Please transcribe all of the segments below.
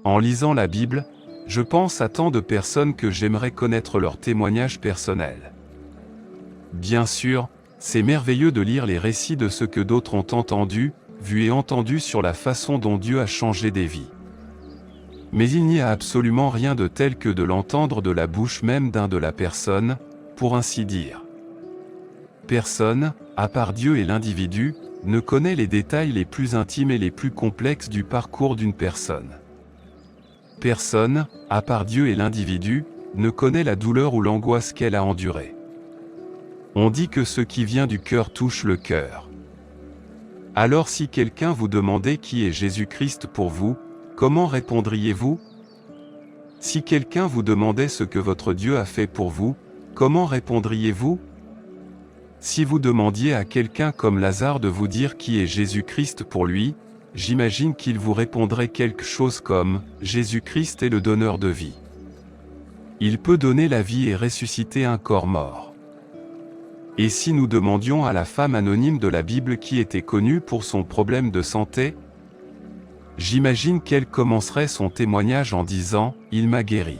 En lisant la Bible, je pense à tant de personnes que j'aimerais connaître leur témoignage personnel. Bien sûr, c'est merveilleux de lire les récits de ce que d'autres ont entendu, vu et entendu sur la façon dont Dieu a changé des vies. Mais il n'y a absolument rien de tel que de l'entendre de la bouche même d'un de la personne, pour ainsi dire. Personne, à part Dieu et l'individu, ne connaît les détails les plus intimes et les plus complexes du parcours d'une personne. Personne, à part Dieu et l'individu, ne connaît la douleur ou l'angoisse qu'elle a endurée. On dit que ce qui vient du cœur touche le cœur. Alors si quelqu'un vous demandait qui est Jésus-Christ pour vous, comment répondriez-vous? Si quelqu'un vous demandait ce que votre Dieu a fait pour vous, comment répondriez-vous? Si vous demandiez à quelqu'un comme Lazare de vous dire qui est Jésus-Christ pour lui, j'imagine qu'il vous répondrait quelque chose comme « Jésus-Christ est le donneur de vie. Il peut donner la vie et ressusciter un corps mort. » Et si nous demandions à la femme anonyme de la Bible qui était connue pour son problème de santé, j'imagine qu'elle commencerait son témoignage en disant « Il m'a guéri.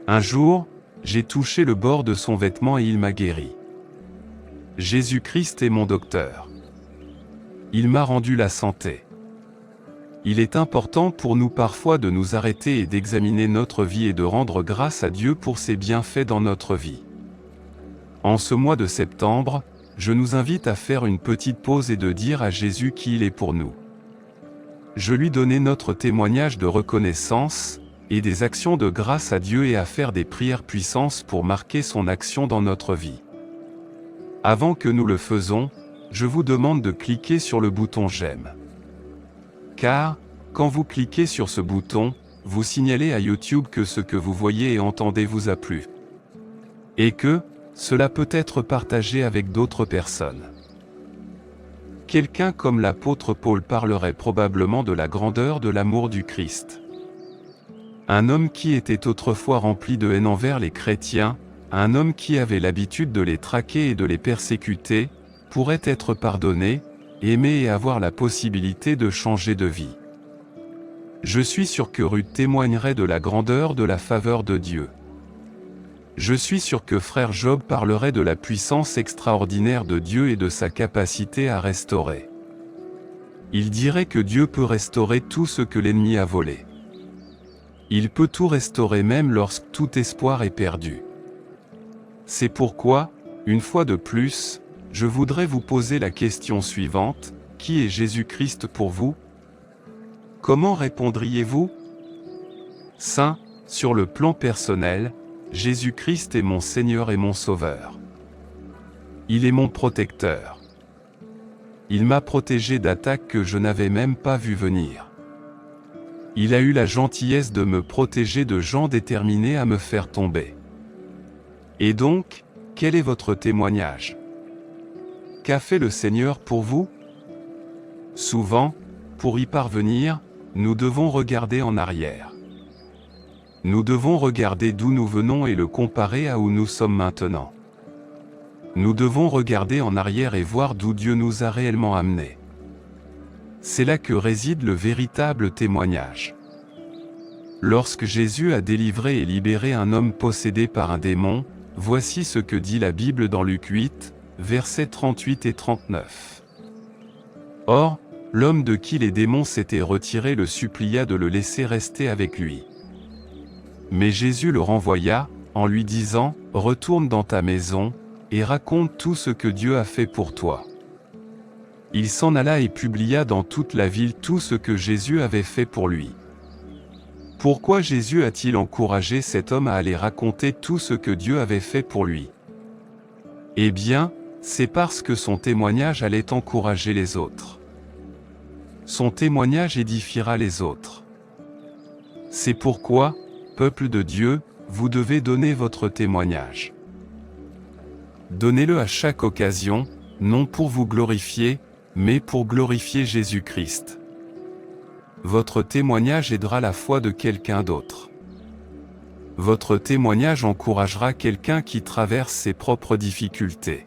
Un jour, j'ai touché le bord de son vêtement et il m'a guéri. Jésus-Christ est mon docteur. Il m'a rendu la santé. » Il est important pour nous parfois de nous arrêter et d'examiner notre vie et de rendre grâce à Dieu pour ses bienfaits dans notre vie. En ce mois de septembre, je nous invite à faire une petite pause et de dire à Jésus qui il est pour nous. Je lui donner notre témoignage de reconnaissance, et des actions de grâce à Dieu et à faire des prières puissantes pour marquer son action dans notre vie. Avant que nous le faisons, je vous demande de cliquer sur le bouton j'aime. Car, quand vous cliquez sur ce bouton, vous signalez à YouTube que ce que vous voyez et entendez vous a plu. Et que, cela peut être partagé avec d'autres personnes. Quelqu'un comme l'apôtre Paul parlerait probablement de la grandeur de l'amour du Christ. Un homme qui était autrefois rempli de haine envers les chrétiens, un homme qui avait l'habitude de les traquer et de les persécuter, pourrait être pardonné, aimé et avoir la possibilité de changer de vie. Je suis sûr que Ruth témoignerait de la grandeur de la faveur de Dieu. Je suis sûr que frère Job parlerait de la puissance extraordinaire de Dieu et de sa capacité à restaurer. Il dirait que Dieu peut restaurer tout ce que l'ennemi a volé. Il peut tout restaurer même lorsque tout espoir est perdu. C'est pourquoi, une fois de plus, je voudrais vous poser la question suivante, qui est Jésus-Christ pour vous? Comment répondriez-vous? Saint, sur le plan personnel, Jésus-Christ est mon Seigneur et mon Sauveur. Il est mon protecteur. Il m'a protégé d'attaques que je n'avais même pas vues venir. Il a eu la gentillesse de me protéger de gens déterminés à me faire tomber. Et donc, quel est votre témoignage? Qu'a fait le Seigneur pour vous? Souvent, pour y parvenir, nous devons regarder en arrière. Nous devons regarder d'où nous venons et le comparer à où nous sommes maintenant. Nous devons regarder en arrière et voir d'où Dieu nous a réellement amenés. C'est là que réside le véritable témoignage. Lorsque Jésus a délivré et libéré un homme possédé par un démon, voici ce que dit la Bible dans Luc 8, versets 38 et 39. Or, l'homme de qui les démons s'étaient retirés le supplia de le laisser rester avec lui. Mais Jésus le renvoya, en lui disant, « Retourne dans ta maison, et raconte tout ce que Dieu a fait pour toi. » Il s'en alla et publia dans toute la ville tout ce que Jésus avait fait pour lui. Pourquoi Jésus a-t-il encouragé cet homme à aller raconter tout ce que Dieu avait fait pour lui? Eh bien, c'est parce que son témoignage allait encourager les autres. Son témoignage édifiera les autres. C'est pourquoi, peuple de Dieu, vous devez donner votre témoignage. Donnez-le à chaque occasion, non pour vous glorifier, mais pour glorifier Jésus-Christ. Votre témoignage aidera la foi de quelqu'un d'autre. Votre témoignage encouragera quelqu'un qui traverse ses propres difficultés.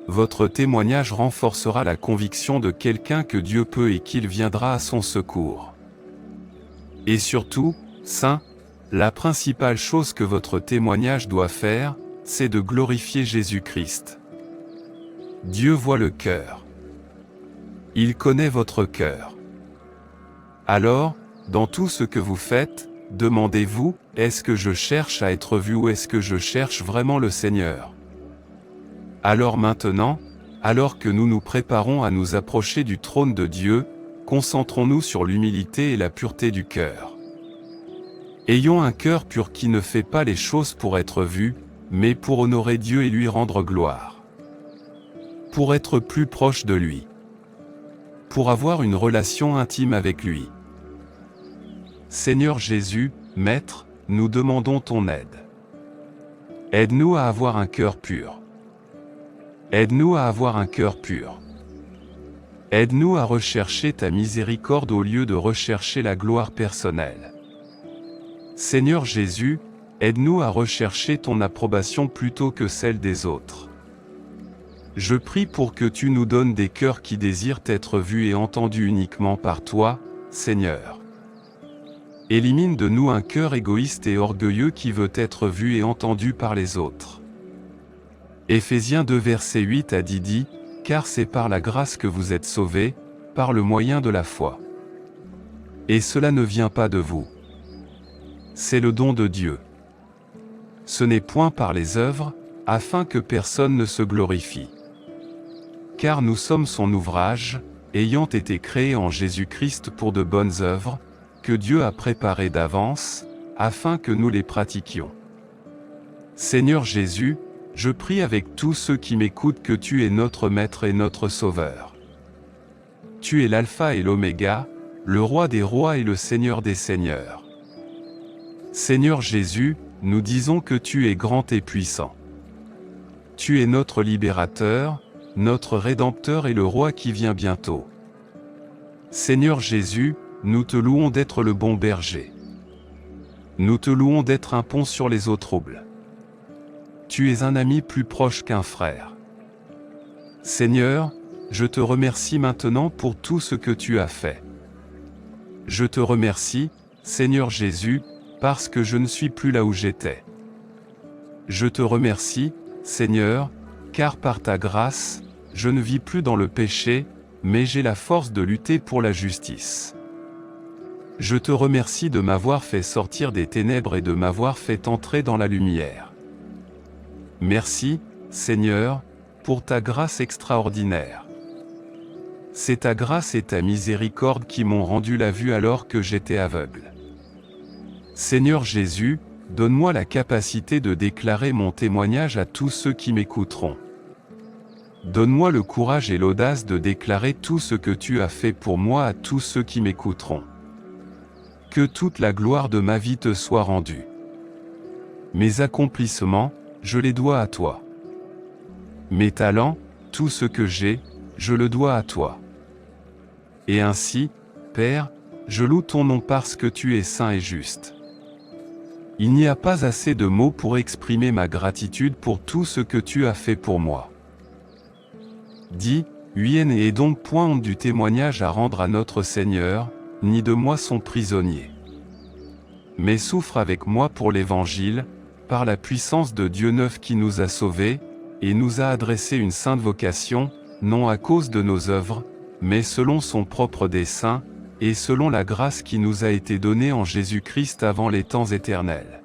Votre témoignage renforcera la conviction de quelqu'un que Dieu peut et qu'il viendra à son secours. Et surtout, saints, la principale chose que votre témoignage doit faire, c'est de glorifier Jésus-Christ. Dieu voit le cœur. Il connaît votre cœur. Alors, dans tout ce que vous faites, demandez-vous, est-ce que je cherche à être vu ou est-ce que je cherche vraiment le Seigneur? Alors maintenant, alors que nous nous préparons à nous approcher du trône de Dieu, concentrons-nous sur l'humilité et la pureté du cœur. Ayons un cœur pur qui ne fait pas les choses pour être vu, mais pour honorer Dieu et lui rendre gloire. Pour être plus proche de lui. Pour avoir une relation intime avec lui. Seigneur Jésus, Maître, nous demandons ton aide. Aide-nous à avoir un cœur pur. Aide-nous à avoir un cœur pur. Aide-nous à rechercher ta miséricorde au lieu de rechercher la gloire personnelle. Seigneur Jésus, aide-nous à rechercher ton approbation plutôt que celle des autres. Je prie pour que tu nous donnes des cœurs qui désirent être vus et entendus uniquement par toi, Seigneur. Élimine de nous un cœur égoïste et orgueilleux qui veut être vu et entendu par les autres. Éphésiens 2 versets 8 à 10 dit, « Car c'est par la grâce que vous êtes sauvés, par le moyen de la foi. Et cela ne vient pas de vous. C'est le don de Dieu. Ce n'est point par les œuvres, afin que personne ne se glorifie. Car nous sommes son ouvrage, ayant été créés en Jésus-Christ pour de bonnes œuvres, que Dieu a préparées d'avance, afin que nous les pratiquions. Seigneur Jésus, je prie avec tous ceux qui m'écoutent que tu es notre Maître et notre Sauveur. Tu es l'Alpha et l'Oméga, le Roi des rois et le Seigneur des seigneurs. Seigneur Jésus, nous disons que tu es grand et puissant. Tu es notre libérateur, notre Rédempteur et le Roi qui vient bientôt. Seigneur Jésus, nous te louons d'être le bon berger. Nous te louons d'être un pont sur les eaux troubles. Tu es un ami plus proche qu'un frère. Seigneur, je te remercie maintenant pour tout ce que tu as fait. Je te remercie, Seigneur Jésus, parce que je ne suis plus là où j'étais. Je te remercie, Seigneur, car par ta grâce, je ne vis plus dans le péché, mais j'ai la force de lutter pour la justice. Je te remercie de m'avoir fait sortir des ténèbres et de m'avoir fait entrer dans la lumière. Merci, Seigneur, pour ta grâce extraordinaire. C'est ta grâce et ta miséricorde qui m'ont rendu la vue alors que j'étais aveugle. Seigneur Jésus, donne-moi la capacité de déclarer mon témoignage à tous ceux qui m'écouteront. Donne-moi le courage et l'audace de déclarer tout ce que tu as fait pour moi à tous ceux qui m'écouteront. Que toute la gloire de ma vie te soit rendue. Mes accomplissements, je les dois à toi. Mes talents, tout ce que j'ai, je le dois à toi. Et ainsi, Père, je loue ton nom parce que tu es saint et juste. Il n'y a pas assez de mots pour exprimer ma gratitude pour tout ce que tu as fait pour moi. Dis, oui, n'ayez donc point honte du témoignage à rendre à notre Seigneur, ni de moi son prisonnier. Mais souffre avec moi pour l'Évangile, par la puissance de Dieu neuf qui nous a sauvés, et nous a adressé une sainte vocation, non à cause de nos œuvres, mais selon son propre dessein, et selon la grâce qui nous a été donnée en Jésus-Christ avant les temps éternels.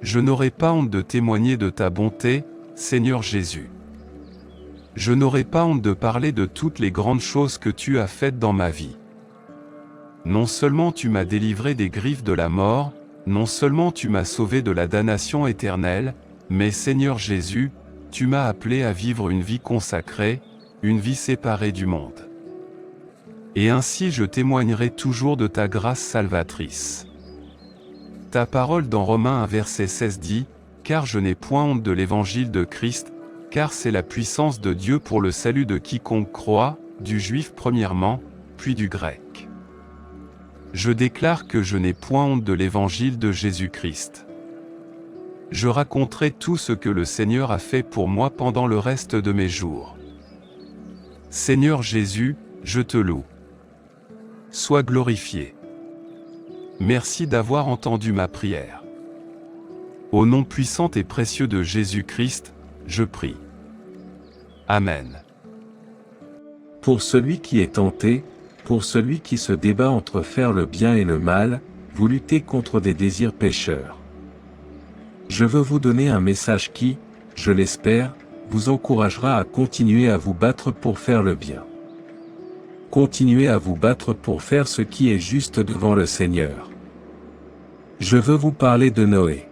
Je n'aurai pas honte de témoigner de ta bonté, Seigneur Jésus. Je n'aurai pas honte de parler de toutes les grandes choses que tu as faites dans ma vie. Non seulement tu m'as délivré des griffes de la mort, non seulement tu m'as sauvé de la damnation éternelle, mais Seigneur Jésus, tu m'as appelé à vivre une vie consacrée, une vie séparée du monde. Et ainsi je témoignerai toujours de ta grâce salvatrice. Ta parole dans Romains 1 verset 16 dit, « Car je n'ai point honte de l'évangile de Christ, car c'est la puissance de Dieu pour le salut de quiconque croit, du juif premièrement, puis du grec. » Je déclare que je n'ai point honte de l'évangile de Jésus-Christ. Je raconterai tout ce que le Seigneur a fait pour moi pendant le reste de mes jours. Seigneur Jésus, je te loue. Sois glorifié. Merci d'avoir entendu ma prière. Au nom puissant et précieux de Jésus-Christ, je prie. Amen. Pour celui qui est tenté, pour celui qui se débat entre faire le bien et le mal, vous luttez contre des désirs pécheurs. Je veux vous donner un message qui, je l'espère, vous encouragera à continuer à vous battre pour faire le bien. Continuez à vous battre pour faire ce qui est juste devant le Seigneur. Je veux vous parler de Noé.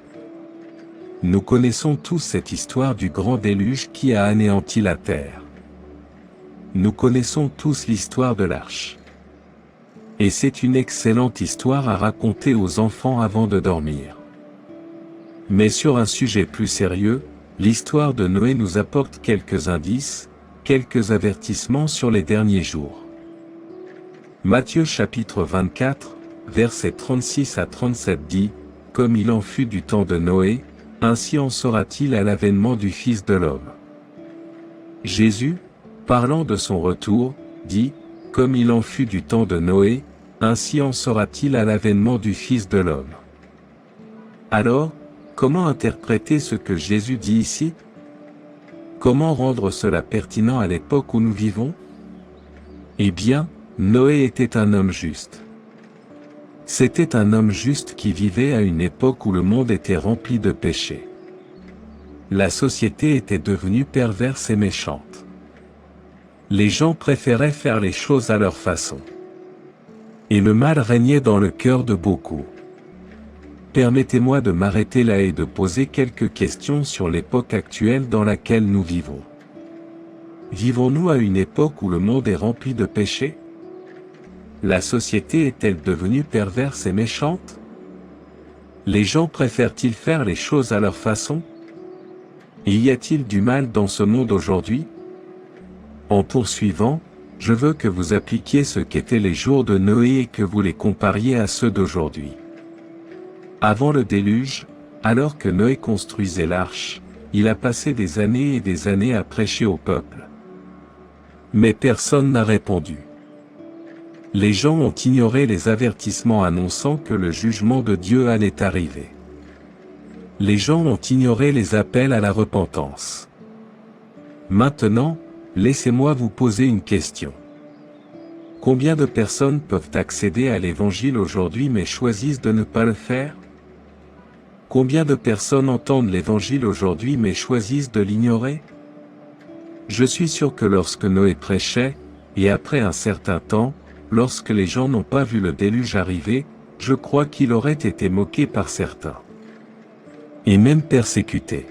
Nous connaissons tous cette histoire du grand déluge qui a anéanti la terre. Nous connaissons tous l'histoire de l'arche. Et c'est une excellente histoire à raconter aux enfants avant de dormir. Mais sur un sujet plus sérieux, l'histoire de Noé nous apporte quelques indices, quelques avertissements sur les derniers jours. Matthieu chapitre 24, versets 36 à 37 dit, « Comme il en fut du temps de Noé, ainsi en sera-t-il à l'avènement du Fils de l'homme. » Jésus, parlant de son retour, dit, « Comme il en fut du temps de Noé, ainsi en sera-t-il à l'avènement du Fils de l'homme. » Alors, comment interpréter ce que Jésus dit ici? Comment rendre cela pertinent à l'époque où nous vivons? Eh bien, Noé était un homme juste. C'était un homme juste qui vivait à une époque où le monde était rempli de péchés. La société était devenue perverse et méchante. Les gens préféraient faire les choses à leur façon. Et le mal régnait dans le cœur de beaucoup. Permettez-moi de m'arrêter là et de poser quelques questions sur l'époque actuelle dans laquelle nous vivons. Vivons-nous à une époque où le monde est rempli de péchés? La société est-elle devenue perverse et méchante? Les gens préfèrent-ils faire les choses à leur façon? Y a-t-il du mal dans ce monde aujourd'hui? En poursuivant, je veux que vous appliquiez ce qu'étaient les jours de Noé et que vous les compariez à ceux d'aujourd'hui. Avant le déluge, alors que Noé construisait l'arche, il a passé des années et des années à prêcher au peuple. Mais personne n'a répondu. Les gens ont ignoré les avertissements annonçant que le jugement de Dieu allait arriver. Les gens ont ignoré les appels à la repentance. Maintenant, laissez-moi vous poser une question. Combien de personnes peuvent accéder à l'Évangile aujourd'hui mais choisissent de ne pas le faire? Combien de personnes entendent l'Évangile aujourd'hui mais choisissent de l'ignorer? Je suis sûr que lorsque Noé prêchait, et après un certain temps, lorsque les gens n'ont pas vu le déluge arriver, je crois qu'il aurait été moqué par certains. Et même persécuté.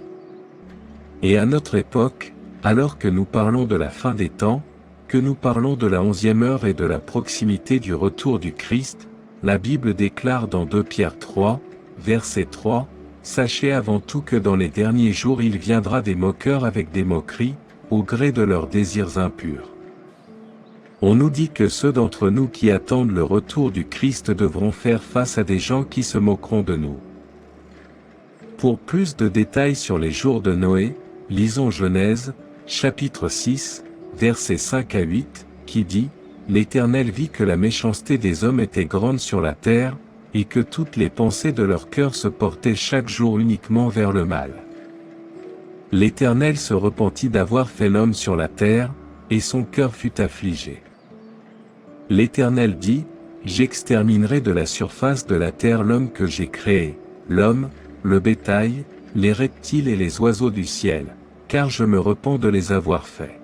Et à notre époque, alors que nous parlons de la fin des temps, que nous parlons de la 11e heure et de la proximité du retour du Christ, la Bible déclare dans 2 Pierre 3, verset 3, « Sachez avant tout que dans les derniers jours il viendra des moqueurs avec des moqueries, au gré de leurs désirs impurs. » On nous dit que ceux d'entre nous qui attendent le retour du Christ devront faire face à des gens qui se moqueront de nous. Pour plus de détails sur les jours de Noé, lisons Genèse, chapitre 6, versets 5 à 8, qui dit « L'Éternel vit que la méchanceté des hommes était grande sur la terre, et que toutes les pensées de leur cœur se portaient chaque jour uniquement vers le mal. L'Éternel se repentit d'avoir fait l'homme sur la terre, et son cœur fut affligé. L'Éternel dit, j'exterminerai de la surface de la terre l'homme que j'ai créé, l'homme, le bétail, les reptiles et les oiseaux du ciel, car je me repens de les avoir faits.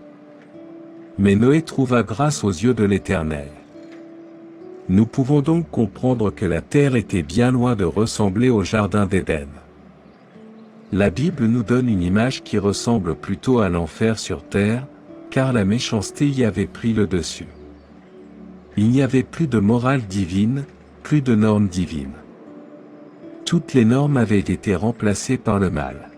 Mais Noé trouva grâce aux yeux de l'Éternel. Nous pouvons donc comprendre que la terre était bien loin de ressembler au jardin d'Éden. La Bible nous donne une image qui ressemble plutôt à l'enfer sur terre, car la méchanceté y avait pris le dessus. Il n'y avait plus de morale divine, plus de normes divines. Toutes les normes avaient été remplacées par le mal.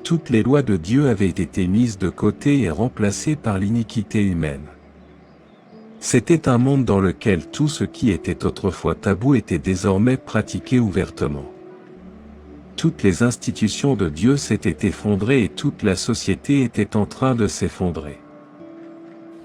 Toutes les lois de Dieu avaient été mises de côté et remplacées par l'iniquité humaine. C'était un monde dans lequel tout ce qui était autrefois tabou était désormais pratiqué ouvertement. Toutes les institutions de Dieu s'étaient effondrées et toute la société était en train de s'effondrer.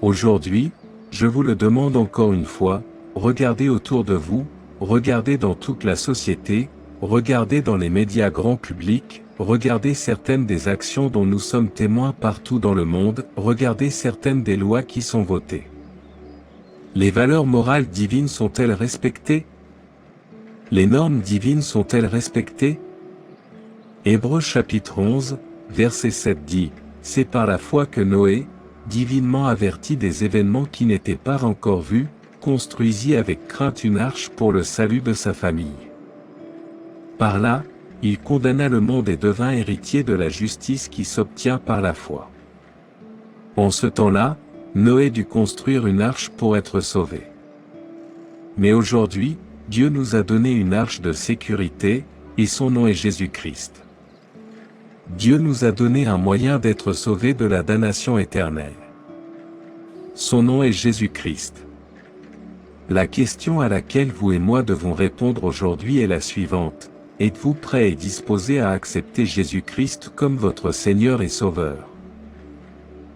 Aujourd'hui, je vous le demande encore une fois, regardez autour de vous, regardez dans toute la société, regardez dans les médias grand public, regardez certaines des actions dont nous sommes témoins partout dans le monde, regardez certaines des lois qui sont votées. Les valeurs morales divines sont-elles respectées? Les normes divines sont-elles respectées? Hébreux chapitre 11, verset 7 dit, « C'est par la foi que Noé, divinement averti des événements qui n'étaient pas encore vus, construisit avec crainte une arche pour le salut de sa famille. Par là, il condamna le monde et devint héritier de la justice qui s'obtient par la foi. » En ce temps-là, Noé dut construire une arche pour être sauvé. Mais aujourd'hui, Dieu nous a donné une arche de sécurité, et son nom est Jésus-Christ. Dieu nous a donné un moyen d'être sauvés de la damnation éternelle. Son nom est Jésus-Christ. La question à laquelle vous et moi devons répondre aujourd'hui est la suivante. Êtes-vous prêt et disposé à accepter Jésus-Christ comme votre Seigneur et Sauveur?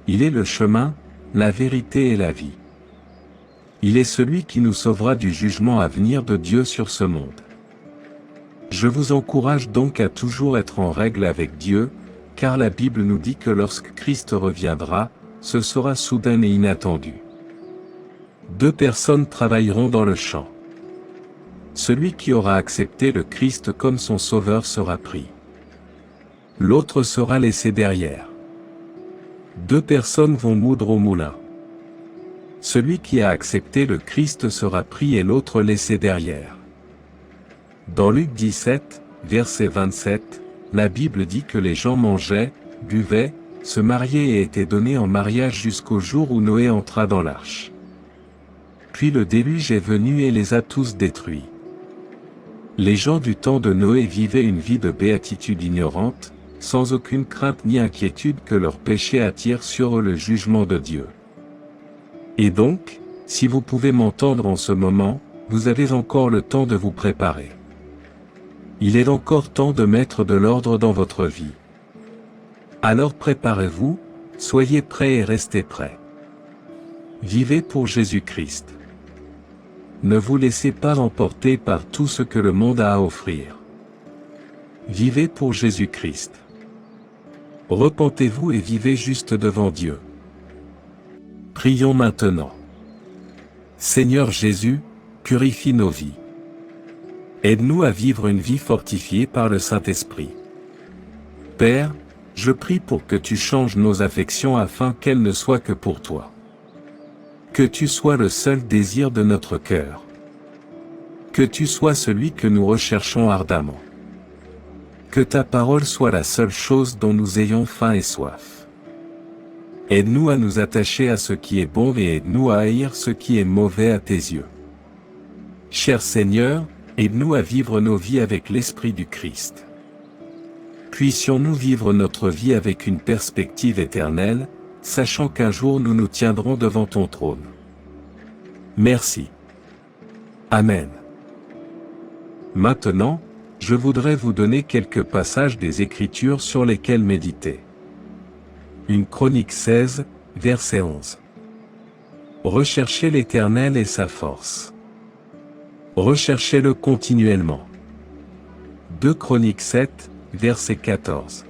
Il est le chemin, la vérité et la vie. Il est celui qui nous sauvera du jugement à venir de Dieu sur ce monde. Je vous encourage donc à toujours être en règle avec Dieu, car la Bible nous dit que lorsque Christ reviendra, ce sera soudain et inattendu. 2 personnes travailleront dans le champ. Celui qui aura accepté le Christ comme son sauveur sera pris. L'autre sera laissé derrière. 2 personnes vont moudre au moulin. Celui qui a accepté le Christ sera pris et l'autre laissé derrière. Dans Luc 17, verset 27, la Bible dit que les gens mangeaient, buvaient, se mariaient et étaient donnés en mariage jusqu'au jour où Noé entra dans l'arche. Puis le déluge est venu et les a tous détruits. Les gens du temps de Noé vivaient une vie de béatitude ignorante, sans aucune crainte ni inquiétude que leur péché attire sur eux le jugement de Dieu. Et donc, si vous pouvez m'entendre en ce moment, vous avez encore le temps de vous préparer. Il est encore temps de mettre de l'ordre dans votre vie. Alors préparez-vous, soyez prêts et restez prêts. Vivez pour Jésus-Christ. Ne vous laissez pas emporter par tout ce que le monde a à offrir. Vivez pour Jésus-Christ. Repentez-vous et vivez juste devant Dieu. Prions maintenant. Seigneur Jésus, purifie nos vies. Aide-nous à vivre une vie fortifiée par le Saint-Esprit. Père, je prie pour que tu changes nos affections afin qu'elles ne soient que pour toi. Que tu sois le seul désir de notre cœur. Que tu sois celui que nous recherchons ardemment. Que ta parole soit la seule chose dont nous ayons faim et soif. Aide-nous à nous attacher à ce qui est bon et aide-nous à haïr ce qui est mauvais à tes yeux. Cher Seigneur, aide-nous à vivre nos vies avec l'Esprit du Christ. Puissions-nous vivre notre vie avec une perspective éternelle, sachant qu'un jour nous nous tiendrons devant ton trône. Merci. Amen. Maintenant, je voudrais vous donner quelques passages des Écritures sur lesquels méditer. 1 Chronique 16, verset 11. Recherchez l'Éternel et sa force. Recherchez-le continuellement. 2 Chroniques 7, verset 14.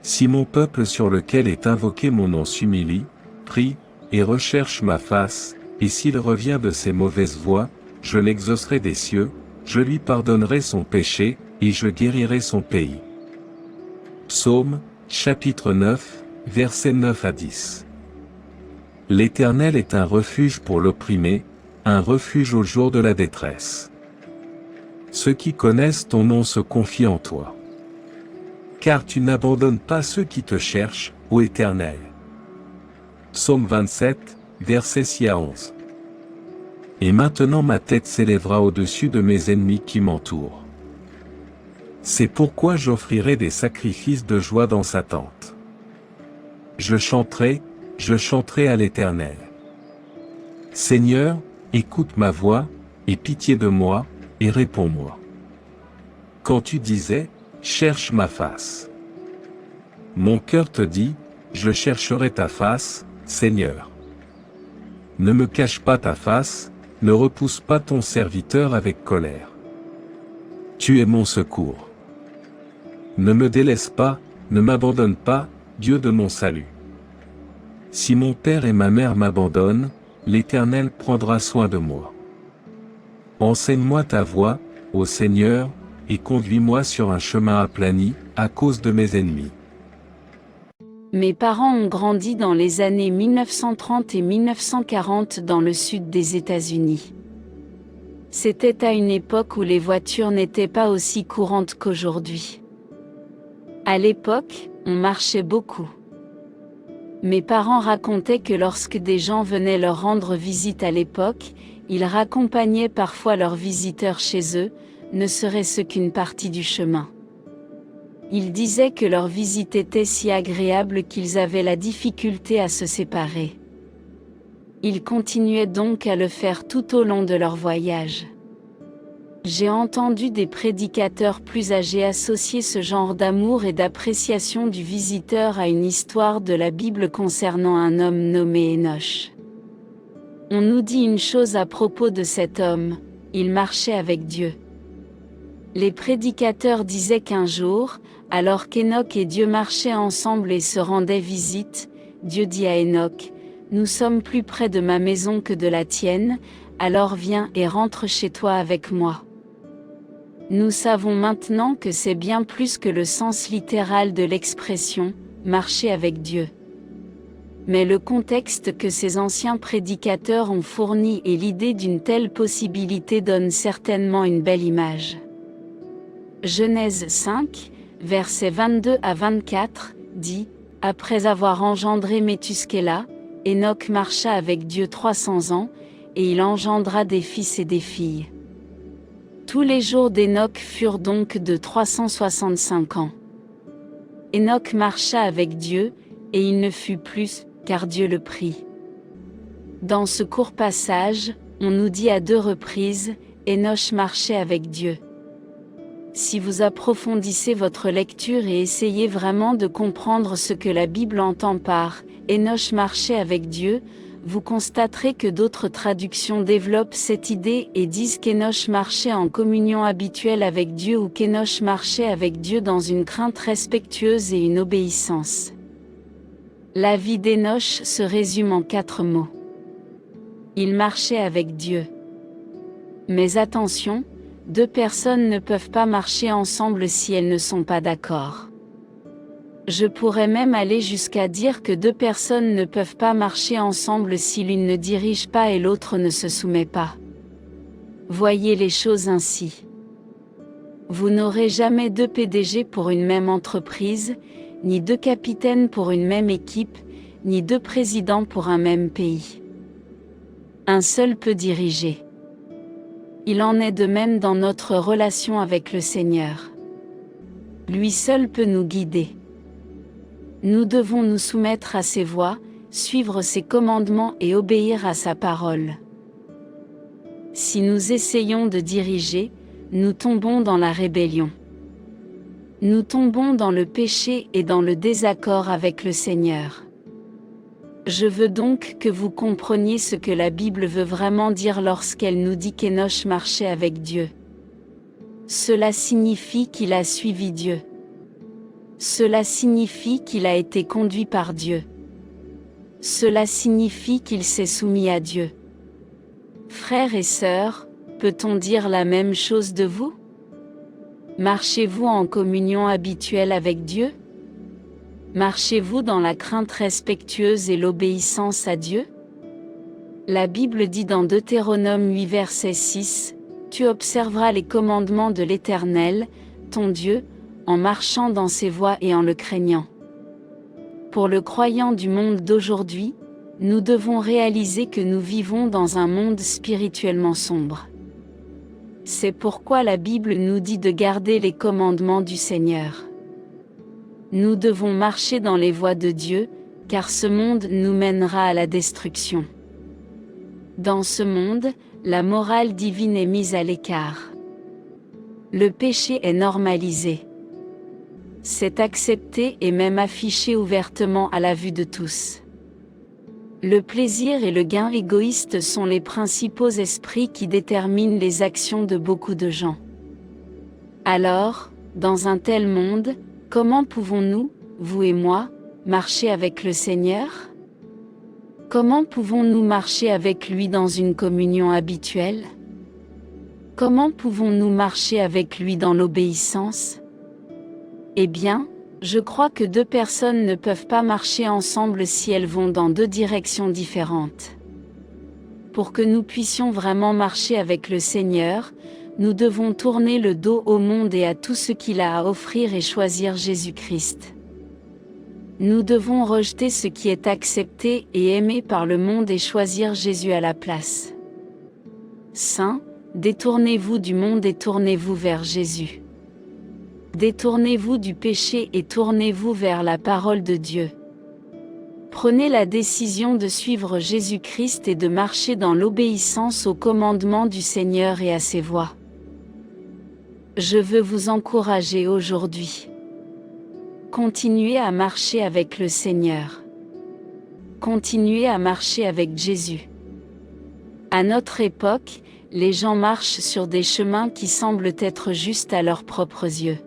Si mon peuple sur lequel est invoqué mon nom s'humilie, prie, et recherche ma face, et s'il revient de ses mauvaises voies, je l'exaucerai des cieux, je lui pardonnerai son péché, et je guérirai son pays. Psaume, chapitre 9, versets 9 à 10. L'Éternel est un refuge pour l'opprimé, un refuge au jour de la détresse. Ceux qui connaissent ton nom se confient en toi. Car tu n'abandonnes pas ceux qui te cherchent, ô Éternel. Psaume 27, versets 6 à 11. Et maintenant ma tête s'élèvera au-dessus de mes ennemis qui m'entourent. C'est pourquoi j'offrirai des sacrifices de joie dans sa tente. Je chanterai à l'Éternel. Seigneur, écoute ma voix, aie pitié de moi, et réponds-moi. Quand tu disais, cherche ma face. Mon cœur te dit, je chercherai ta face, Seigneur. Ne me cache pas ta face, Ne repousse pas ton serviteur avec colère. Tu es mon secours. Ne me délaisse pas, ne m'abandonne pas, Dieu de mon salut. Si mon père et ma mère m'abandonnent, l'Éternel prendra soin de moi. Enseigne-moi ta voie, ô Seigneur, et conduis-moi sur un chemin aplani, à cause de mes ennemis. Mes parents ont grandi dans les années 1930 et 1940 dans le sud des États-Unis. C'était à une époque où les voitures n'étaient pas aussi courantes qu'aujourd'hui. À l'époque, on marchait beaucoup. Mes parents racontaient que lorsque des gens venaient leur rendre visite à l'époque, ils raccompagnaient parfois leurs visiteurs chez eux, ne serait-ce qu'une partie du chemin. Ils disaient que leur visite était si agréable qu'ils avaient la difficulté à se séparer. Ils continuaient donc à le faire tout au long de leur voyage. J'ai entendu des prédicateurs plus âgés associer ce genre d'amour et d'appréciation du visiteur à une histoire de la Bible concernant un homme nommé Enoch. On nous dit une chose à propos de cet homme, il marchait avec Dieu. Les prédicateurs disaient qu'un jour, alors qu'Enoch et Dieu marchaient ensemble et se rendaient visite, Dieu dit à Enoch, « Nous sommes plus près de ma maison que de la tienne, alors viens et rentre chez toi avec moi. » Nous savons maintenant que c'est bien plus que le sens littéral de l'expression « marcher avec Dieu ». Mais le contexte que ces anciens prédicateurs ont fourni et l'idée d'une telle possibilité donne certainement une belle image. Genèse 5, versets 22 à 24, dit « Après avoir engendré Méthuskéla, Enoch marcha avec Dieu 300 ans, et il engendra des fils et des filles. Tous les jours d'Enoch furent donc de 365 ans. Enoch marcha avec Dieu, et il ne fut plus, car Dieu le prit. » Dans ce court passage, on nous dit à 2 reprises, Enoch marchait avec Dieu. Si vous approfondissez votre lecture et essayez vraiment de comprendre ce que la Bible entend par « Enoch marchait avec Dieu », vous constaterez que d'autres traductions développent cette idée et disent qu'Enoch marchait en communion habituelle avec Dieu ou qu'Enoch marchait avec Dieu dans une crainte respectueuse et une obéissance. La vie d'Enoch se résume en 4 mots. Il marchait avec Dieu. Mais attention, 2 personnes ne peuvent pas marcher ensemble si elles ne sont pas d'accord. Je pourrais même aller jusqu'à dire que 2 personnes ne peuvent pas marcher ensemble si l'une ne dirige pas et l'autre ne se soumet pas. Voyez les choses ainsi. Vous n'aurez jamais 2 PDG pour une même entreprise, ni 2 capitaines pour une même équipe, ni 2 présidents pour un même pays. Un seul peut diriger. Il en est de même dans notre relation avec le Seigneur. Lui seul peut nous guider. Nous devons nous soumettre à ses voies, suivre ses commandements et obéir à sa parole. Si nous essayons de diriger, nous tombons dans la rébellion. Nous tombons dans le péché et dans le désaccord avec le Seigneur. Je veux donc que vous compreniez ce que la Bible veut vraiment dire lorsqu'elle nous dit qu'Enoch marchait avec Dieu. Cela signifie qu'il a suivi Dieu. Cela signifie qu'il a été conduit par Dieu. Cela signifie qu'il s'est soumis à Dieu. Frères et sœurs, peut-on dire la même chose de vous? Marchez-vous en communion habituelle avec Dieu? Marchez-vous dans la crainte respectueuse et l'obéissance à Dieu? La Bible dit dans Deutéronome 8 verset 6, « Tu observeras les commandements de l'Éternel, ton Dieu, en marchant dans ses voies et en le craignant. » Pour le croyant du monde d'aujourd'hui, nous devons réaliser que nous vivons dans un monde spirituellement sombre. C'est pourquoi la Bible nous dit de garder les commandements du Seigneur. Nous devons marcher dans les voies de Dieu, car ce monde nous mènera à la destruction. Dans ce monde, la morale divine est mise à l'écart. Le péché est normalisé. C'est accepté et même affiché ouvertement à la vue de tous. Le plaisir et le gain égoïste sont les principaux esprits qui déterminent les actions de beaucoup de gens. Alors, dans un tel monde, comment pouvons-nous, vous et moi, marcher avec le Seigneur? Comment pouvons-nous marcher avec lui dans une communion habituelle? Comment pouvons-nous marcher avec lui dans l'obéissance? Eh bien, je crois que deux personnes ne peuvent pas marcher ensemble si elles vont dans deux directions différentes. Pour que nous puissions vraiment marcher avec le Seigneur, nous devons tourner le dos au monde et à tout ce qu'il a à offrir et choisir Jésus-Christ. Nous devons rejeter ce qui est accepté et aimé par le monde et choisir Jésus à la place. Saints, détournez-vous du monde et tournez-vous vers Jésus. Détournez-vous du péché et tournez-vous vers la parole de Dieu. Prenez la décision de suivre Jésus-Christ et de marcher dans l'obéissance aux commandements du Seigneur et à ses voies. Je veux vous encourager aujourd'hui. Continuez à marcher avec le Seigneur. Continuez à marcher avec Jésus. À notre époque, les gens marchent sur des chemins qui semblent être justes à leurs propres yeux.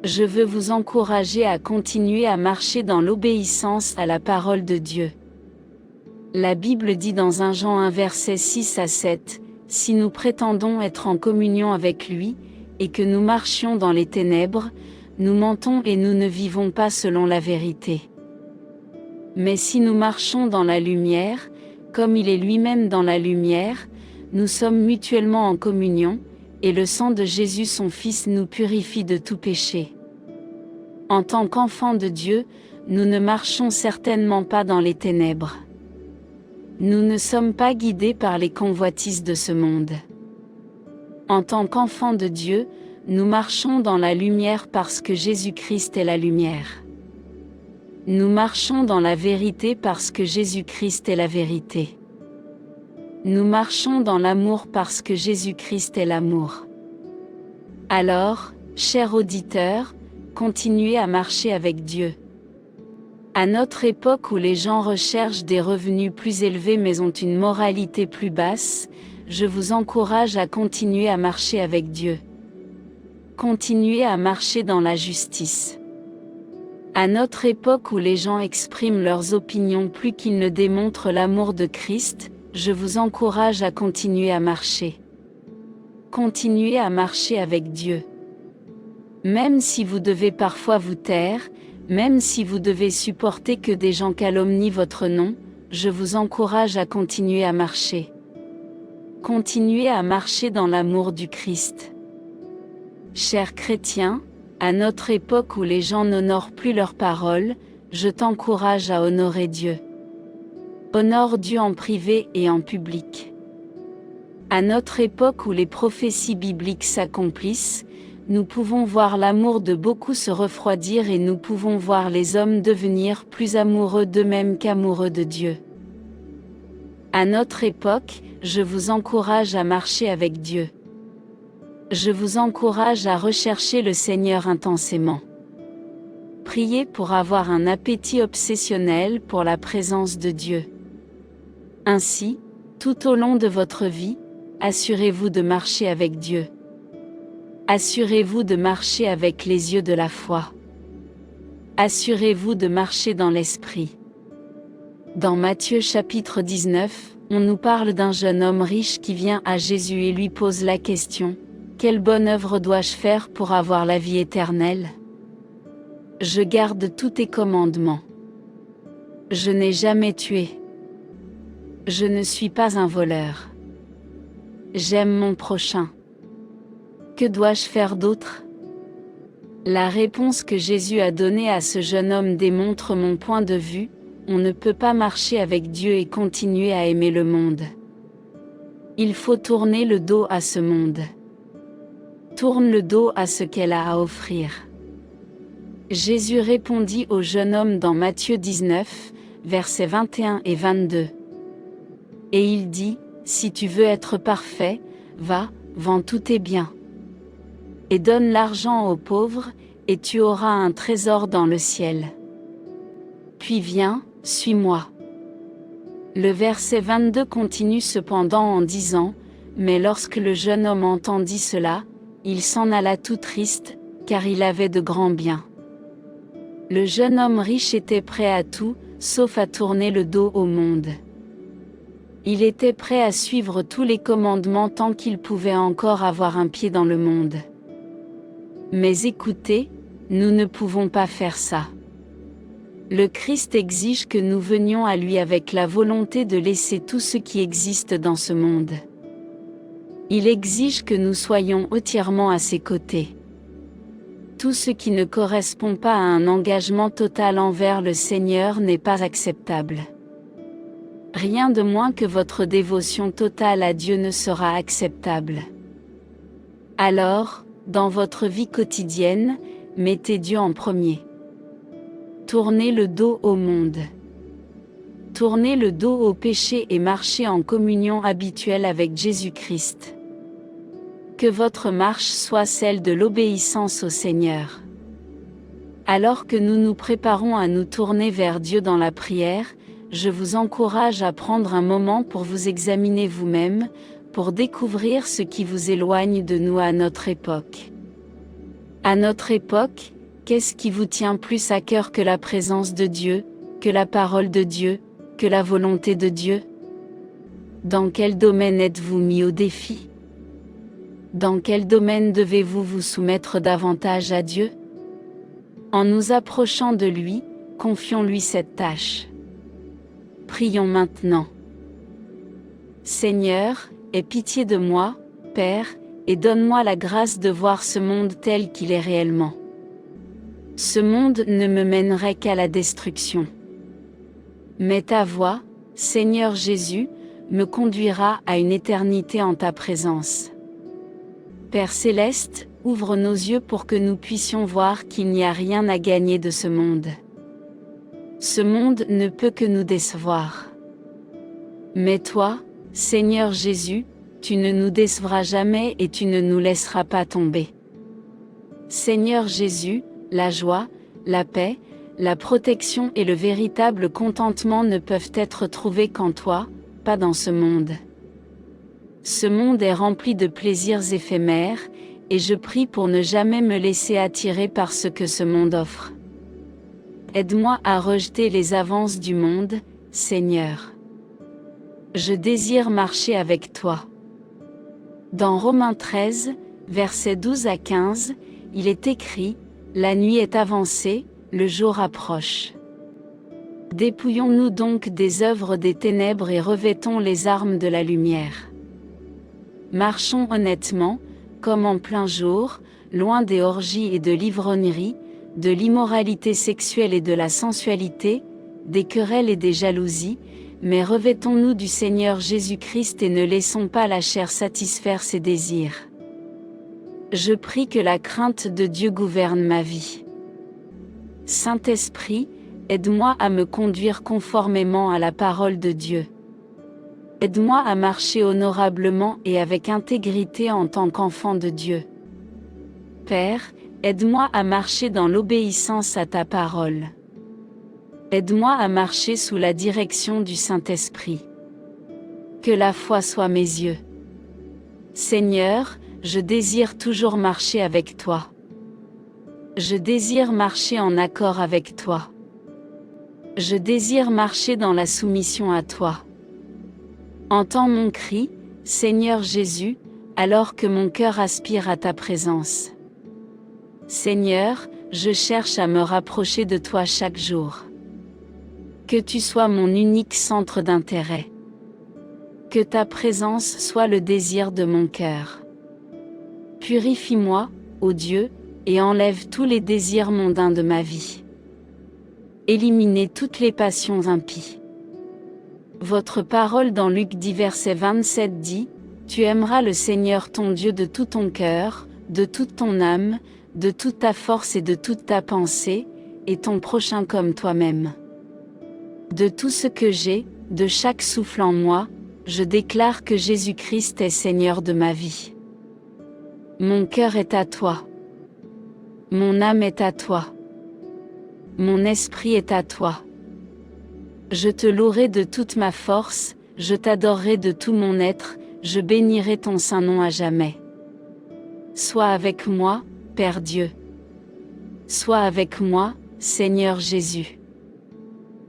Je veux vous encourager à continuer à marcher dans l'obéissance à la parole de Dieu. La Bible dit dans 1 Jean 1 versets 6 à 7, « Si nous prétendons être en communion avec lui, et que nous marchions dans les ténèbres, nous mentons et nous ne vivons pas selon la vérité. Mais si nous marchons dans la lumière, comme il est lui-même dans la lumière, nous sommes mutuellement en communion, et le sang de Jésus son Fils nous purifie de tout péché. En tant qu'enfants de Dieu, nous ne marchons certainement pas dans les ténèbres. Nous ne sommes pas guidés par les convoitises de ce monde. En tant qu'enfants de Dieu, nous marchons dans la lumière parce que Jésus-Christ est la lumière. Nous marchons dans la vérité parce que Jésus-Christ est la vérité. Nous marchons dans l'amour parce que Jésus-Christ est l'amour. Alors, chers auditeurs, continuez à marcher avec Dieu. À notre époque où les gens recherchent des revenus plus élevés mais ont une moralité plus basse, je vous encourage à continuer à marcher avec Dieu. Continuez à marcher dans la justice. À notre époque où les gens expriment leurs opinions plus qu'ils ne démontrent l'amour de Christ, je vous encourage à continuer à marcher. Continuez à marcher avec Dieu. Même si vous devez parfois vous taire, même si vous devez supporter que des gens calomnient votre nom, je vous encourage à continuer à marcher. Continuez à marcher dans l'amour du Christ. Chers chrétiens, à notre époque où les gens n'honorent plus leurs paroles, je t'encourage à honorer Dieu. Honore Dieu en privé et en public. À notre époque où les prophéties bibliques s'accomplissent, nous pouvons voir l'amour de beaucoup se refroidir et nous pouvons voir les hommes devenir plus amoureux d'eux-mêmes qu'amoureux de Dieu. À notre époque, je vous encourage à marcher avec Dieu. Je vous encourage à rechercher le Seigneur intensément. Priez pour avoir un appétit obsessionnel pour la présence de Dieu. Ainsi, tout au long de votre vie, assurez-vous de marcher avec Dieu. Assurez-vous de marcher avec les yeux de la foi. Assurez-vous de marcher dans l'esprit. Dans Matthieu chapitre 19, on nous parle d'un jeune homme riche qui vient à Jésus et lui pose la question: « Quelle bonne œuvre dois-je faire pour avoir la vie éternelle ? Je garde tous tes commandements. Je n'ai jamais tué. Je ne suis pas un voleur. J'aime mon prochain. Que dois-je faire d'autre ? » La réponse que Jésus a donnée à ce jeune homme démontre mon point de vue: on ne peut pas marcher avec Dieu et continuer à aimer le monde. Il faut tourner le dos à ce monde. Tourne le dos à ce qu'elle a à offrir. Jésus répondit au jeune homme dans Matthieu 19, versets 21 et 22. Et il dit: « Si tu veux être parfait, va, vends tous tes biens. Et donne l'argent aux pauvres, et tu auras un trésor dans le ciel. Puis viens, suis-moi. » Le verset 22 continue cependant en disant, « Mais lorsque le jeune homme entendit cela, il s'en alla tout triste, car il avait de grands biens. » Le jeune homme riche était prêt à tout, sauf à tourner le dos au monde. Il était prêt à suivre tous les commandements tant qu'il pouvait encore avoir un pied dans le monde. Mais écoutez, nous ne pouvons pas faire ça. Le Christ exige que nous venions à lui avec la volonté de laisser tout ce qui existe dans ce monde. Il exige que nous soyons entièrement à ses côtés. Tout ce qui ne correspond pas à un engagement total envers le Seigneur n'est pas acceptable. Rien de moins que votre dévotion totale à Dieu ne sera acceptable. Alors, dans votre vie quotidienne, mettez Dieu en premier. Tournez le dos au monde. Tournez le dos au péché et marchez en communion habituelle avec Jésus-Christ. Que votre marche soit celle de l'obéissance au Seigneur. Alors que nous nous préparons à nous tourner vers Dieu dans la prière, je vous encourage à prendre un moment pour vous examiner vous-même, pour découvrir ce qui vous éloigne de nous à notre époque. À notre époque, qu'est-ce qui vous tient plus à cœur que la présence de Dieu, que la parole de Dieu, que la volonté de Dieu? Dans quel domaine êtes-vous mis au défi? Dans quel domaine devez-vous vous soumettre davantage à Dieu? En nous approchant de lui, confions-lui cette tâche. Prions maintenant. Seigneur, aie pitié de moi, Père, et donne-moi la grâce de voir ce monde tel qu'il est réellement. Ce monde ne me mènerait qu'à la destruction. Mais ta voix, Seigneur Jésus, me conduira à une éternité en ta présence. Père céleste, ouvre nos yeux pour que nous puissions voir qu'il n'y a rien à gagner de ce monde. Ce monde ne peut que nous décevoir. Mais toi, Seigneur Jésus, tu ne nous décevras jamais et tu ne nous laisseras pas tomber. Seigneur Jésus, la joie, la paix, la protection et le véritable contentement ne peuvent être trouvés qu'en toi, pas dans ce monde. Ce monde est rempli de plaisirs éphémères, et je prie pour ne jamais me laisser attirer par ce que ce monde offre. Aide-moi à rejeter les avances du monde, Seigneur. Je désire marcher avec toi. Dans Romains 13, versets 12 à 15, il est écrit, « La nuit est avancée, le jour approche. Dépouillons-nous donc des œuvres des ténèbres et revêtons les armes de la lumière. Marchons honnêtement, comme en plein jour, loin des orgies et de l'ivrognerie, de l'immoralité sexuelle et de la sensualité, des querelles et des jalousies, mais revêtons-nous du Seigneur Jésus-Christ et ne laissons pas la chair satisfaire ses désirs. Je prie que la crainte de Dieu gouverne ma vie. Saint-Esprit, aide-moi à me conduire conformément à la parole de Dieu. Aide-moi à marcher honorablement et avec intégrité en tant qu'enfant de Dieu. Père, aide-moi à marcher dans l'obéissance à ta parole. Aide-moi à marcher sous la direction du Saint-Esprit. Que la foi soit mes yeux. Seigneur, je désire toujours marcher avec toi. Je désire marcher en accord avec toi. Je désire marcher dans la soumission à toi. Entends mon cri, Seigneur Jésus, alors que mon cœur aspire à ta présence. Seigneur, je cherche à me rapprocher de toi chaque jour. Que tu sois mon unique centre d'intérêt. Que ta présence soit le désir de mon cœur. Purifie-moi, ô Dieu, et enlève tous les désirs mondains de ma vie. Éliminez toutes les passions impies. Votre parole dans Luc 10 verset 27 dit, « Tu aimeras le Seigneur ton Dieu de tout ton cœur, de toute ton âme, de toute ta force et de toute ta pensée, et ton prochain comme toi-même. » De tout ce que j'ai, de chaque souffle en moi, je déclare que Jésus-Christ est Seigneur de ma vie. Mon cœur est à toi. Mon âme est à toi. Mon esprit est à toi. Je te louerai de toute ma force, je t'adorerai de tout mon être, je bénirai ton saint nom à jamais. Sois avec moi, Père Dieu. Sois avec moi, Seigneur Jésus.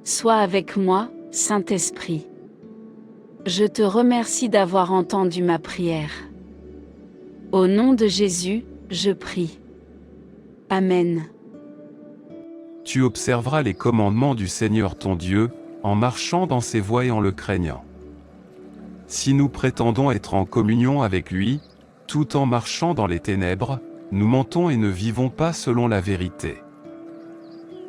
Sois avec moi, Saint-Esprit. Je te remercie d'avoir entendu ma prière. Au nom de Jésus, je prie. Amen. Tu observeras les commandements du Seigneur ton Dieu, en marchant dans ses voies et en le craignant. Si nous prétendons être en communion avec lui, tout en marchant dans les ténèbres, nous mentons et ne vivons pas selon la vérité.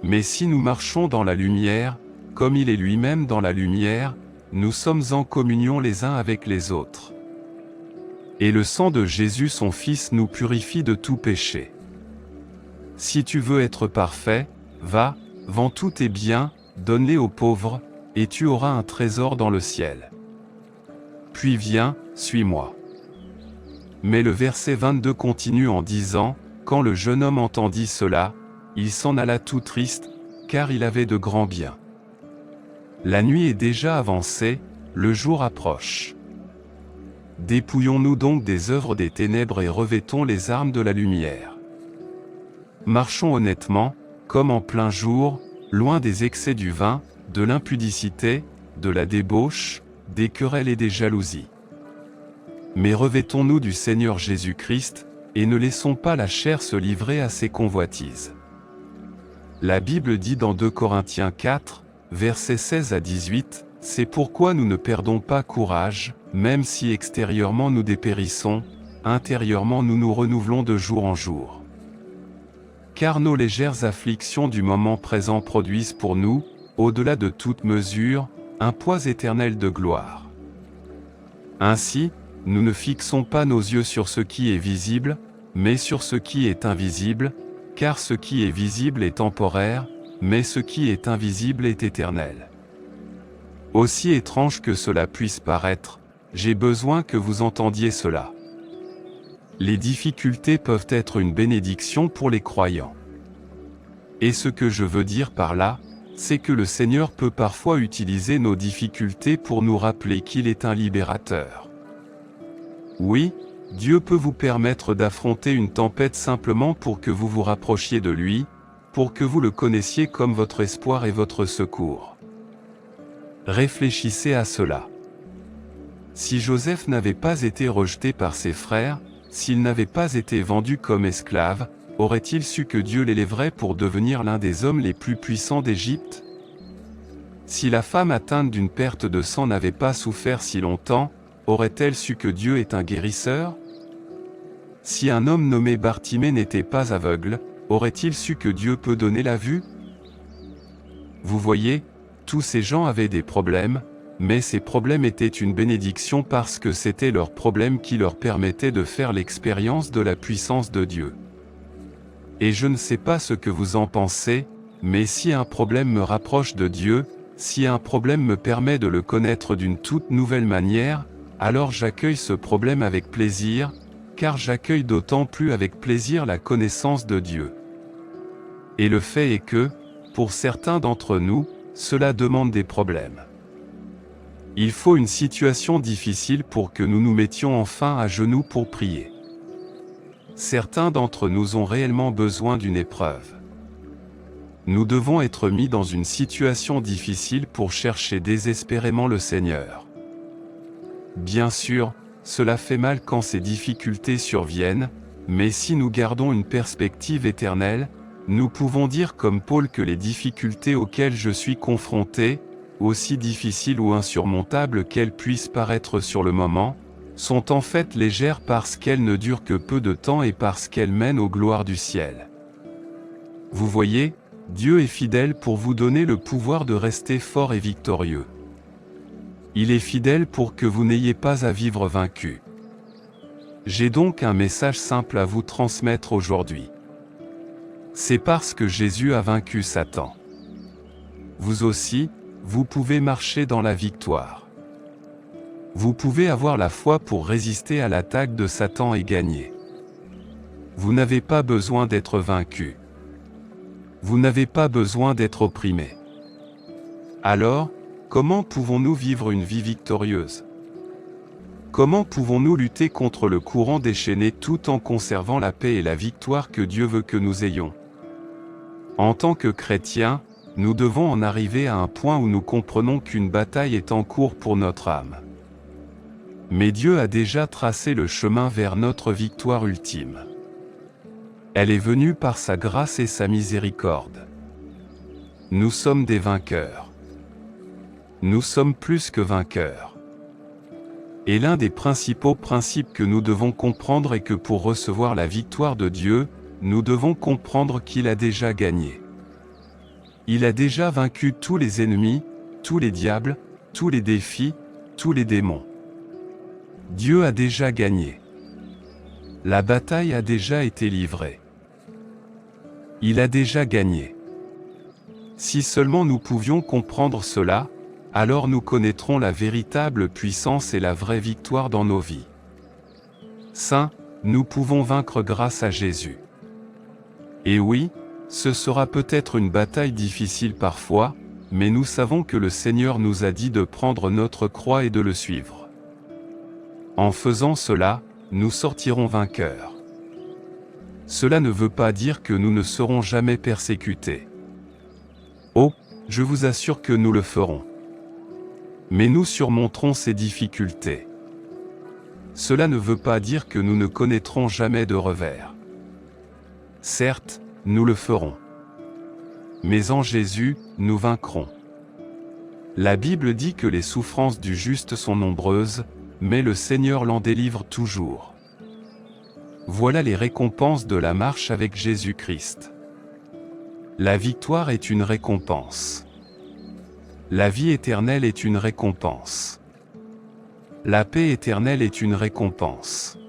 Mais si nous marchons dans la lumière, comme il est lui-même dans la lumière, nous sommes en communion les uns avec les autres. Et le sang de Jésus son Fils nous purifie de tout péché. Si tu veux être parfait, va, vends tous tes biens, donne-les aux pauvres, et tu auras un trésor dans le ciel. Puis viens, suis-moi. Mais le verset 22 continue en disant, « Quand le jeune homme entendit cela, il s'en alla tout triste, car il avait de grands biens. » La nuit est déjà avancée, le jour approche. Dépouillons-nous donc des œuvres des ténèbres et revêtons les armes de la lumière. Marchons honnêtement, comme en plein jour, loin des excès du vin, de l'impudicité, de la débauche, des querelles et des jalousies. Mais revêtons-nous du Seigneur Jésus-Christ, et ne laissons pas la chair se livrer à ses convoitises. La Bible dit dans 2 Corinthiens 4, versets 16 à 18, « C'est pourquoi nous ne perdons pas courage, même si extérieurement nous dépérissons, intérieurement nous nous renouvelons de jour en jour. Car nos légères afflictions du moment présent produisent pour nous, au-delà de toute mesure, un poids éternel de gloire. Ainsi, nous ne fixons pas nos yeux sur ce qui est visible, mais sur ce qui est invisible, car ce qui est visible est temporaire, mais ce qui est invisible est éternel. Aussi étrange que cela puisse paraître, j'ai besoin que vous entendiez cela. Les difficultés peuvent être une bénédiction pour les croyants. Et ce que je veux dire par là, c'est que le Seigneur peut parfois utiliser nos difficultés pour nous rappeler qu'il est un libérateur. Oui, Dieu peut vous permettre d'affronter une tempête simplement pour que vous vous rapprochiez de lui, pour que vous le connaissiez comme votre espoir et votre secours. Réfléchissez à cela. Si Joseph n'avait pas été rejeté par ses frères, s'il n'avait pas été vendu comme esclave, aurait-il su que Dieu l'élèverait pour devenir l'un des hommes les plus puissants d'Égypte? Si la femme atteinte d'une perte de sang n'avait pas souffert si longtemps, aurait-elle su que Dieu est un guérisseur? Si un homme nommé Bartimée n'était pas aveugle, aurait-il su que Dieu peut donner la vue? Vous voyez, tous ces gens avaient des problèmes, mais ces problèmes étaient une bénédiction parce que c'était leurs problèmes qui leur permettaient de faire l'expérience de la puissance de Dieu. Et je ne sais pas ce que vous en pensez, mais si un problème me rapproche de Dieu, si un problème me permet de le connaître d'une toute nouvelle manière, alors j'accueille ce problème avec plaisir, car j'accueille d'autant plus avec plaisir la connaissance de Dieu. Et le fait est que, pour certains d'entre nous, cela demande des problèmes. Il faut une situation difficile pour que nous nous mettions enfin à genoux pour prier. Certains d'entre nous ont réellement besoin d'une épreuve. Nous devons être mis dans une situation difficile pour chercher désespérément le Seigneur. Bien sûr, cela fait mal quand ces difficultés surviennent, mais si nous gardons une perspective éternelle, nous pouvons dire comme Paul que les difficultés auxquelles je suis confronté, aussi difficiles ou insurmontables qu'elles puissent paraître sur le moment, sont en fait légères parce qu'elles ne durent que peu de temps et parce qu'elles mènent aux gloires du ciel. Vous voyez, Dieu est fidèle pour vous donner le pouvoir de rester fort et victorieux. Il est fidèle pour que vous n'ayez pas à vivre vaincu. J'ai donc un message simple à vous transmettre aujourd'hui. C'est parce que Jésus a vaincu Satan. Vous aussi, vous pouvez marcher dans la victoire. Vous pouvez avoir la foi pour résister à l'attaque de Satan et gagner. Vous n'avez pas besoin d'être vaincu. Vous n'avez pas besoin d'être opprimé. Alors, Comment pouvons-nous vivre une vie victorieuse? Comment pouvons-nous lutter contre le courant déchaîné tout en conservant la paix et la victoire que Dieu veut que nous ayons? En tant que chrétiens, nous devons en arriver à un point où nous comprenons qu'une bataille est en cours pour notre âme. Mais Dieu a déjà tracé le chemin vers notre victoire ultime. Elle est venue par sa grâce et sa miséricorde. Nous sommes des vainqueurs. Nous sommes plus que vainqueurs. Et l'un des principaux principes que nous devons comprendre est que pour recevoir la victoire de Dieu, nous devons comprendre qu'il a déjà gagné. Il a déjà vaincu tous les ennemis, tous les diables, tous les défis, tous les démons. Dieu a déjà gagné. La bataille a déjà été livrée. Il a déjà gagné. Si seulement nous pouvions comprendre cela, alors nous connaîtrons la véritable puissance et la vraie victoire dans nos vies. Saints, nous pouvons vaincre grâce à Jésus. Et oui, ce sera peut-être une bataille difficile parfois, mais nous savons que le Seigneur nous a dit de prendre notre croix et de le suivre. En faisant cela, nous sortirons vainqueurs. Cela ne veut pas dire que nous ne serons jamais persécutés. Oh, je vous assure que nous le ferons. Mais nous surmonterons ces difficultés. Cela ne veut pas dire que nous ne connaîtrons jamais de revers. Certes, nous le ferons. Mais en Jésus, nous vaincrons. La Bible dit que les souffrances du juste sont nombreuses, mais le Seigneur l'en délivre toujours. Voilà les récompenses de la marche avec Jésus-Christ. La victoire est une récompense. La vie éternelle est une récompense. La paix éternelle est une récompense.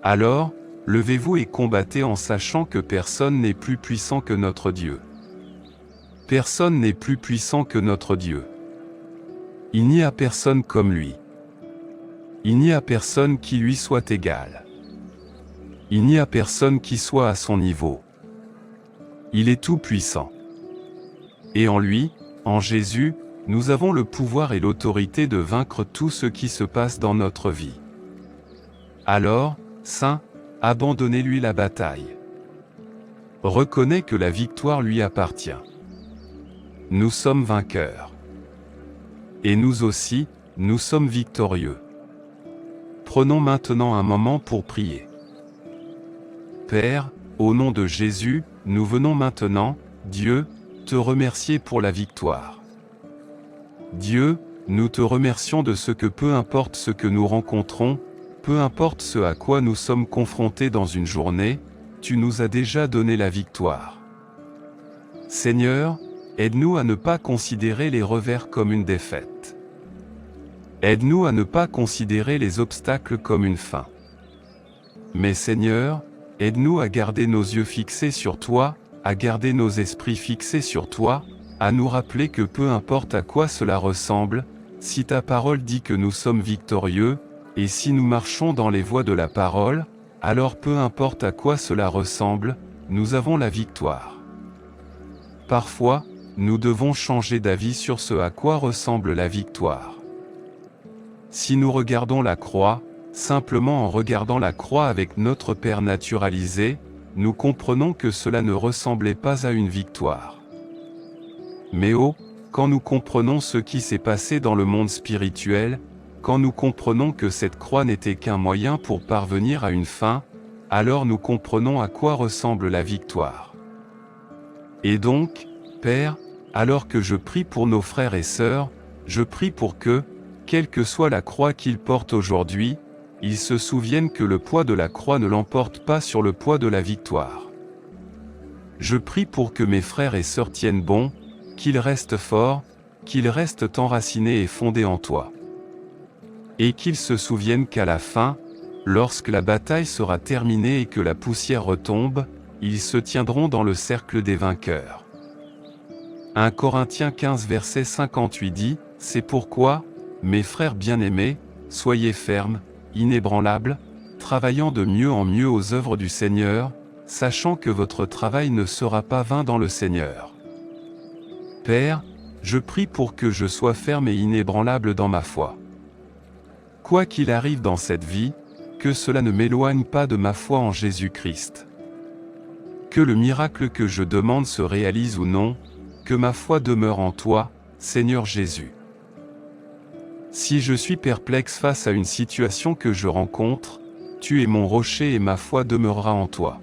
Alors, levez-vous et combattez en sachant que personne n'est plus puissant que notre Dieu. Personne n'est plus puissant que notre Dieu. Il n'y a personne comme lui. Il n'y a personne qui lui soit égal. Il n'y a personne qui soit à son niveau. Il est tout puissant. Et en lui, en Jésus, nous avons le pouvoir et l'autorité de vaincre tout ce qui se passe dans notre vie. Alors, saints, abandonnez-lui la bataille. Reconnais que la victoire lui appartient. Nous sommes vainqueurs. Et nous aussi, nous sommes victorieux. Prenons maintenant un moment pour prier. Père, au nom de Jésus, nous venons maintenant, Dieu, te remercier pour la victoire. Dieu, nous te remercions de ce que peu importe ce que nous rencontrons, peu importe ce à quoi nous sommes confrontés dans une journée, tu nous as déjà donné la victoire. Seigneur, aide-nous à ne pas considérer les revers comme une défaite. Aide-nous à ne pas considérer les obstacles comme une fin. Mais Seigneur, aide-nous à garder nos yeux fixés sur toi, à garder nos esprits fixés sur toi, à nous rappeler que peu importe à quoi cela ressemble, si ta parole dit que nous sommes victorieux, et si nous marchons dans les voies de la parole, alors peu importe à quoi cela ressemble, nous avons la victoire. Parfois, nous devons changer d'avis sur ce à quoi ressemble la victoire. Si nous regardons la croix, simplement en regardant la croix avec notre Père naturalisé, nous comprenons que cela ne ressemblait pas à une victoire. Mais oh, quand nous comprenons ce qui s'est passé dans le monde spirituel, quand nous comprenons que cette croix n'était qu'un moyen pour parvenir à une fin, alors nous comprenons à quoi ressemble la victoire. Et donc, Père, alors que je prie pour nos frères et sœurs, je prie pour que, quelle que soit la croix qu'ils portent aujourd'hui, ils se souviennent que le poids de la croix ne l'emporte pas sur le poids de la victoire. Je prie pour que mes frères et sœurs tiennent bon, qu'ils restent forts, qu'ils restent enracinés et fondés en toi. Et qu'ils se souviennent qu'à la fin, lorsque la bataille sera terminée et que la poussière retombe, ils se tiendront dans le cercle des vainqueurs. 1 Corinthiens 15 verset 58 dit, « C'est pourquoi, mes frères bien-aimés, soyez fermes, inébranlables, travaillant de mieux en mieux aux œuvres du Seigneur, sachant que votre travail ne sera pas vain dans le Seigneur. » Père, je prie pour que je sois ferme et inébranlable dans ma foi. Quoi qu'il arrive dans cette vie, que cela ne m'éloigne pas de ma foi en Jésus-Christ. Que le miracle que je demande se réalise ou non, que ma foi demeure en toi, Seigneur Jésus. Si je suis perplexe face à une situation que je rencontre, tu es mon rocher et ma foi demeurera en toi.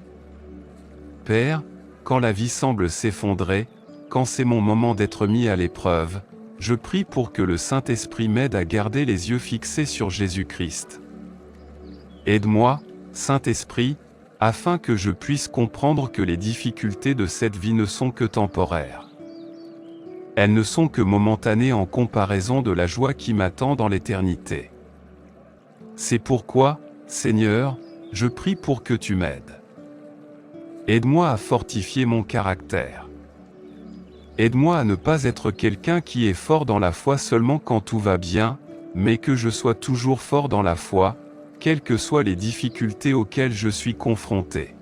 Père, quand la vie semble s'effondrer, quand c'est mon moment d'être mis à l'épreuve, je prie pour que le Saint-Esprit m'aide à garder les yeux fixés sur Jésus-Christ. Aide-moi, Saint-Esprit, afin que je puisse comprendre que les difficultés de cette vie ne sont que temporaires. Elles ne sont que momentanées en comparaison de la joie qui m'attend dans l'éternité. C'est pourquoi, Seigneur, je prie pour que tu m'aides. Aide-moi à fortifier mon caractère. Aide-moi à ne pas être quelqu'un qui est fort dans la foi seulement quand tout va bien, mais que je sois toujours fort dans la foi, quelles que soient les difficultés auxquelles je suis confronté.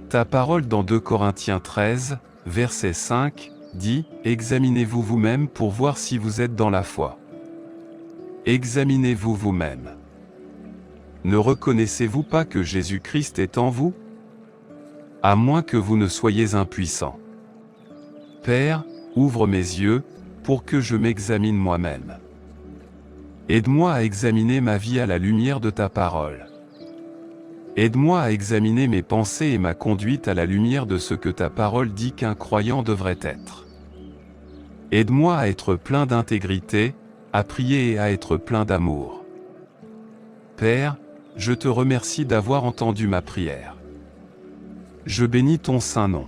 Ta parole dans 2 Corinthiens 13, verset 5, dit « Examinez-vous vous-même pour voir si vous êtes dans la foi. » Examinez-vous vous-même. Ne reconnaissez-vous pas que Jésus-Christ est en vous? À moins que vous ne soyez impuissant. Père, ouvre mes yeux, pour que je m'examine moi-même. Aide-moi à examiner ma vie à la lumière de ta parole. Aide-moi à examiner mes pensées et ma conduite à la lumière de ce que ta parole dit qu'un croyant devrait être. Aide-moi à être plein d'intégrité, à prier et à être plein d'amour. Père, je te remercie d'avoir entendu ma prière. Je bénis ton saint nom.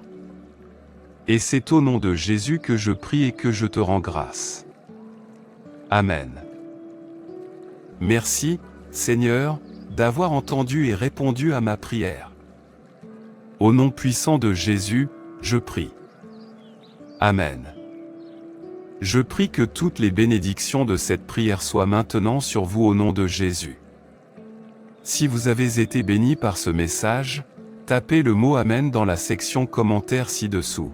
Et c'est au nom de Jésus que je prie et que je te rends grâce. Amen. Merci, Seigneur, d'avoir entendu et répondu à ma prière. Au nom puissant de Jésus, je prie. Amen. Je prie que toutes les bénédictions de cette prière soient maintenant sur vous au nom de Jésus. Si vous avez été béni par ce message, tapez le mot Amen dans la section commentaires ci-dessous.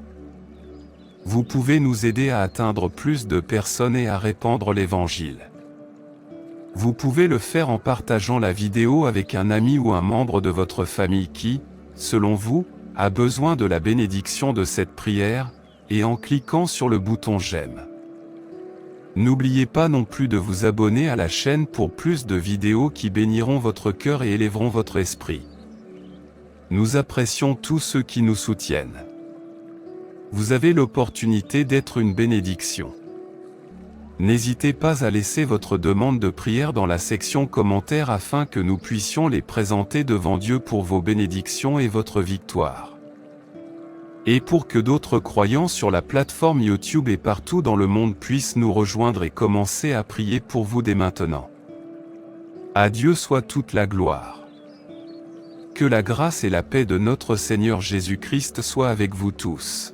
Vous pouvez nous aider à atteindre plus de personnes et à répandre l'Évangile. Vous pouvez le faire en partageant la vidéo avec un ami ou un membre de votre famille qui, selon vous, a besoin de la bénédiction de cette prière, et en cliquant sur le bouton j'aime. N'oubliez pas non plus de vous abonner à la chaîne pour plus de vidéos qui béniront votre cœur et élèveront votre esprit. Nous apprécions tous ceux qui nous soutiennent. Vous avez l'opportunité d'être une bénédiction. N'hésitez pas à laisser votre demande de prière dans la section commentaires afin que nous puissions les présenter devant Dieu pour vos bénédictions et votre victoire. Et pour que d'autres croyants sur la plateforme YouTube et partout dans le monde puissent nous rejoindre et commencer à prier pour vous dès maintenant. À Dieu soit toute la gloire. Que la grâce et la paix de notre Seigneur Jésus-Christ soient avec vous tous.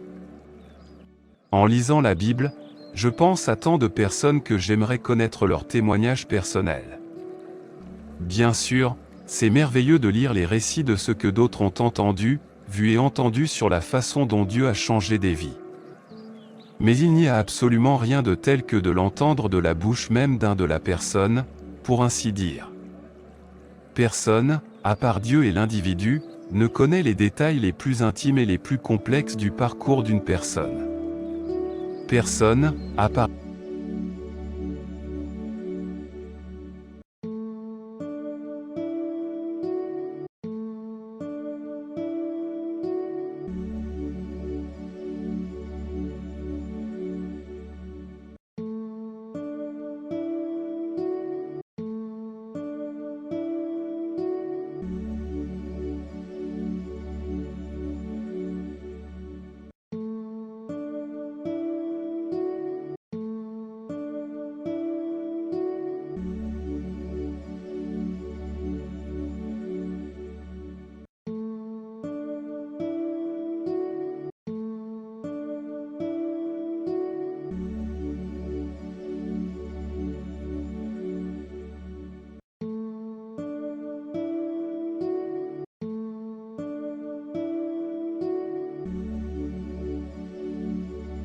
En lisant la Bible, je pense à tant de personnes que j'aimerais connaître leur témoignage personnel. Bien sûr, c'est merveilleux de lire les récits de ce que d'autres ont entendu, vu et entendu sur la façon dont Dieu a changé des vies. Mais il n'y a absolument rien de tel que de l'entendre de la bouche même d'un de la personne, pour ainsi dire. Personne, à part Dieu et l'individu, ne connaît les détails les plus intimes et les plus complexes du parcours d'une personne. Personne, à part